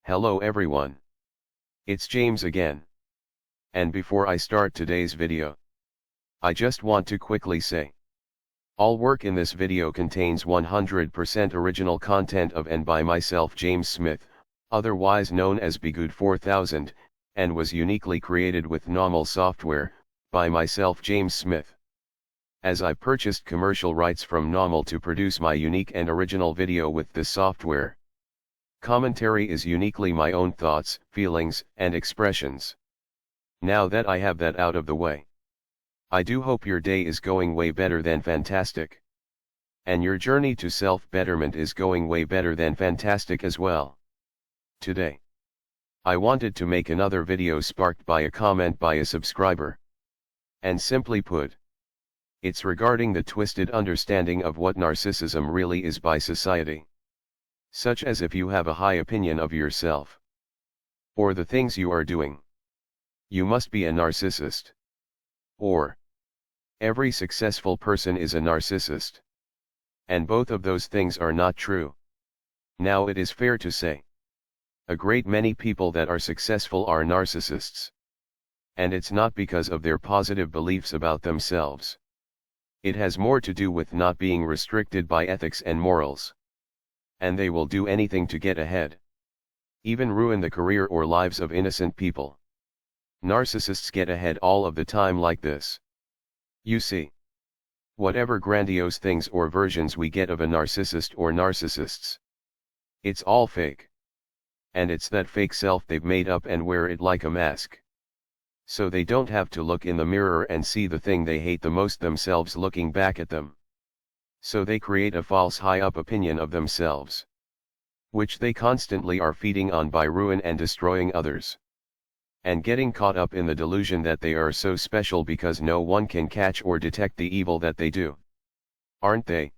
Hello everyone. It's James again. And before I start today's video, I just want to quickly say, all work in this video contains 100% original content of and by myself James Smith, otherwise known as Bgood 4000, and was uniquely created with NAWMAL software, by myself James Smith. As I purchased commercial rights from NAWMAL to produce my unique and original video with this software. Commentary is uniquely my own thoughts, feelings, and expressions. Now that I have that out of the way, I do hope your day is going way better than fantastic. And your journey to self-betterment is going way better than fantastic as well. Today, I wanted to make another video sparked by a comment by a subscriber. And simply put, it's regarding the twisted understanding of what narcissism really is by society. Such as if you have a high opinion of yourself, or the things you are doing, you must be a narcissist. Or, every successful person is a narcissist. And both of those things are not true. Now it is fair to say, a great many people that are successful are narcissists. And it's not because of their positive beliefs about themselves. It has more to do with not being restricted by ethics and morals. And they will do anything to get ahead. Even ruin the career or lives of innocent people. Narcissists get ahead all of the time like this. You see, whatever grandiose things or versions we get of a narcissist or narcissists, it's all fake. And it's that fake self they've made up and wear it like a mask. So they don't have to look in the mirror and see the thing they hate the most themselves looking back at them. So they create a false high-up opinion of themselves, which they constantly are feeding on by ruin and destroying others. And getting caught up in the delusion that they are so special because no one can catch or detect the evil that they do. Aren't they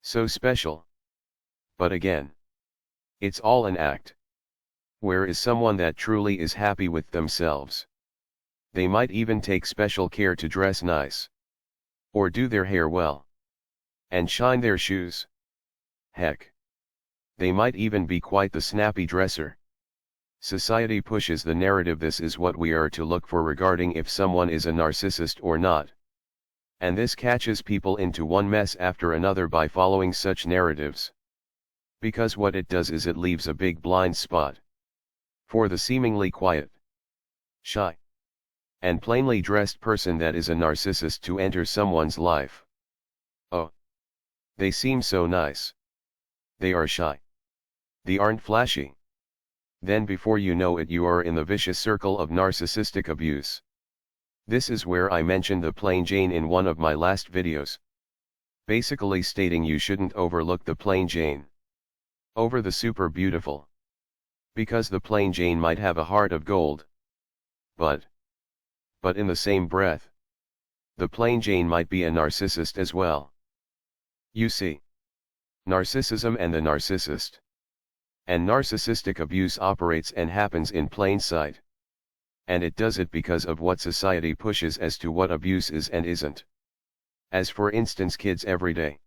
so special? But again, it's all an act. Where is someone that truly is happy with themselves? They might even take special care to dress nice, or do their hair well, and shine their shoes. Heck, they might even be quite the snappy dresser. Society pushes the narrative this is what we are to look for regarding if someone is a narcissist or not. And this catches people into one mess after another by following such narratives. Because what it does is it leaves a big blind spot for the seemingly quiet, shy, and plainly dressed person that is a narcissist to enter someone's life. Oh, they seem so nice. They are shy. They aren't flashy. Then before you know it you are in the vicious circle of narcissistic abuse. This is where I mentioned the plain Jane in one of my last videos. Basically stating you shouldn't overlook the plain Jane over the super beautiful. Because the plain Jane might have a heart of gold. But in the same breath, the plain Jane might be a narcissist as well. You see, narcissism and the narcissist. And narcissistic abuse operates and happens in plain sight. And it does it because of what society pushes as to what abuse is and isn't. As for instance, kids every day,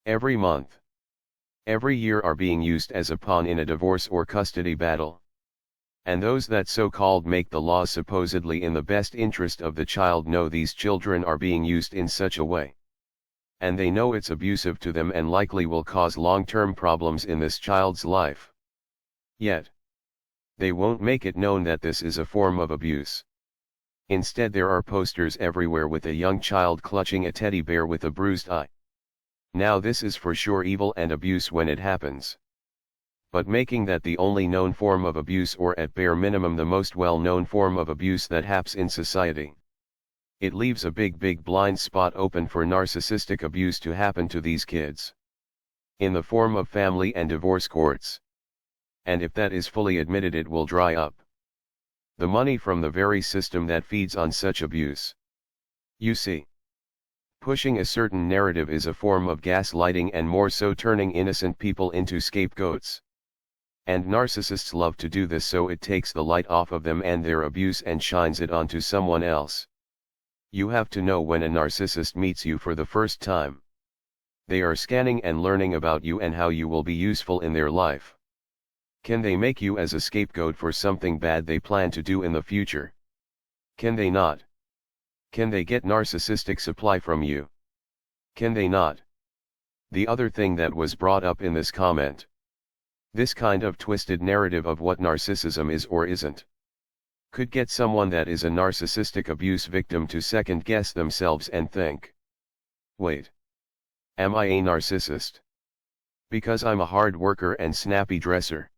every month, every year are being used as a pawn in a divorce or custody battle. And those that so-called make the laws supposedly in the best interest of the child know these children are being used in such a way. And they know it's abusive to them and likely will cause long-term problems in this child's life. Yet, they won't make it known that this is a form of abuse. Instead there are posters everywhere with a young child clutching a teddy bear with a bruised eye. Now this is for sure evil and abuse when it happens. But making that the only known form of abuse or at bare minimum the most well-known form of abuse that happens in society, it leaves a big blind spot open for narcissistic abuse to happen to these kids. In the form of family and divorce courts. And if that is fully admitted it will dry up the money from the very system that feeds on such abuse. You see, pushing a certain narrative is a form of gaslighting and more so turning innocent people into scapegoats. And narcissists love to do this so it takes the light off of them and their abuse and shines it onto someone else. You have to know when a narcissist meets you for the first time. They are scanning and learning about you and how you will be useful in their life. Can they make you as a scapegoat for something bad they plan to do in the future? Can they not? Can they get narcissistic supply from you? Can they not? The other thing that was brought up in this comment. This kind of twisted narrative of what narcissism is or isn't could get someone that is a narcissistic abuse victim to second guess themselves and think, wait, am I a narcissist? Because I'm a hard worker and snappy dresser.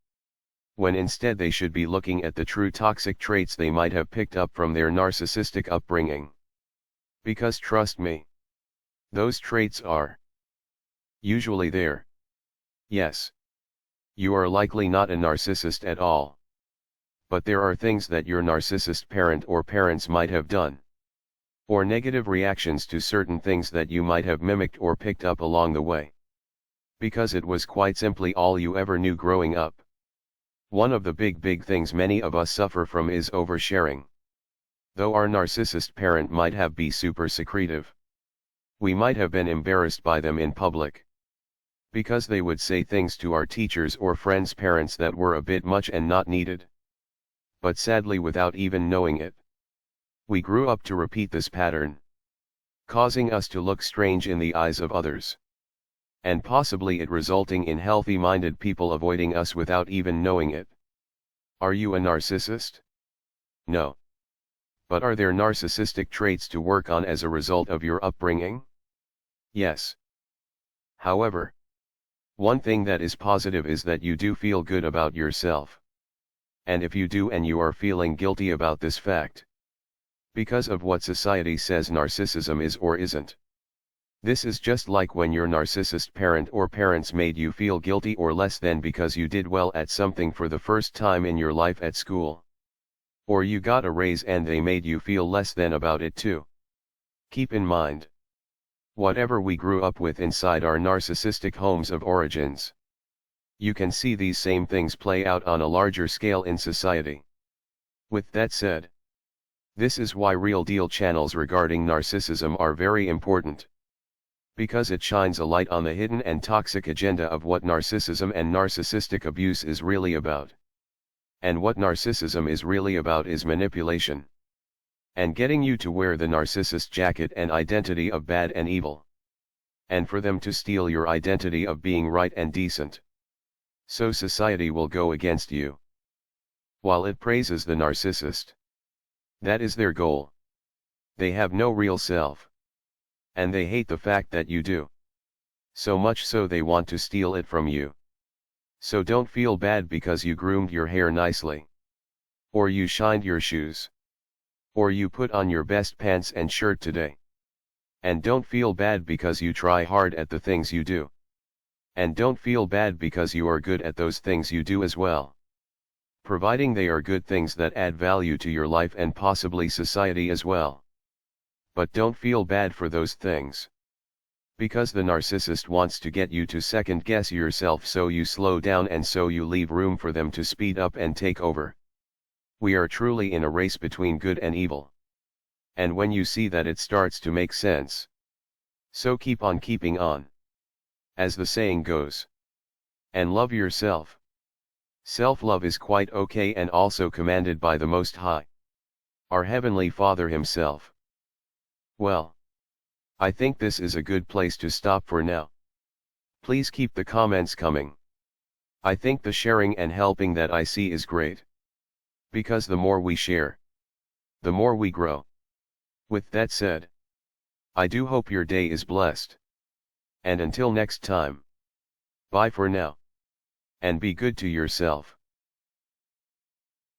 When instead they should be looking at the true toxic traits they might have picked up from their narcissistic upbringing. Because trust me, those traits are usually there. Yes, you are likely not a narcissist at all. But there are things that your narcissist parent or parents might have done. Or negative reactions to certain things that you might have mimicked or picked up along the way. Because it was quite simply all you ever knew growing up. One of the big things many of us suffer from is oversharing. Though our narcissist parent might have been super secretive, we might have been embarrassed by them in public. Because they would say things to our teachers or friends' parents that were a bit much and not needed. But sadly without even knowing it, we grew up to repeat this pattern, causing us to look strange in the eyes of others. And possibly it resulting in healthy-minded people avoiding us without even knowing it. Are you a narcissist? No. But are there narcissistic traits to work on as a result of your upbringing? Yes. However, one thing that is positive is that you do feel good about yourself. And if you do and you are feeling guilty about this fact, because of what society says narcissism is or isn't. This is just like when your narcissist parent or parents made you feel guilty or less than because you did well at something for the first time in your life at school. Or you got a raise and they made you feel less than about it too. Keep in mind, whatever we grew up with inside our narcissistic homes of origins, you can see these same things play out on a larger scale in society. With that said, this is why real deal channels regarding narcissism are very important. Because it shines a light on the hidden and toxic agenda of what narcissism and narcissistic abuse is really about. And what narcissism is really about is manipulation. And getting you to wear the narcissist jacket and identity of bad and evil. And for them to steal your identity of being right and decent. So society will go against you. While it praises the narcissist. That is their goal. They have no real self. And they hate the fact that you do. So much so they want to steal it from you. So don't feel bad because you groomed your hair nicely. Or you shined your shoes. Or you put on your best pants and shirt today. And don't feel bad because you try hard at the things you do. And don't feel bad because you are good at those things you do as well. Providing they are good things that add value to your life and possibly society as well. But don't feel bad for those things. Because the narcissist wants to get you to second guess yourself, so you slow down and so you leave room for them to speed up and take over. We are truly in a race between good and evil. And when you see that, it starts to make sense. So keep on keeping on. As the saying goes. And love yourself. Self-love is quite okay and also commanded by the Most High. Our Heavenly Father Himself. Well, I think this is a good place to stop for now. Please keep the comments coming. I think the sharing and helping that I see is great. Because the more we share, the more we grow. With that said, I do hope your day is blessed. And until next time, bye for now. And be good to yourself.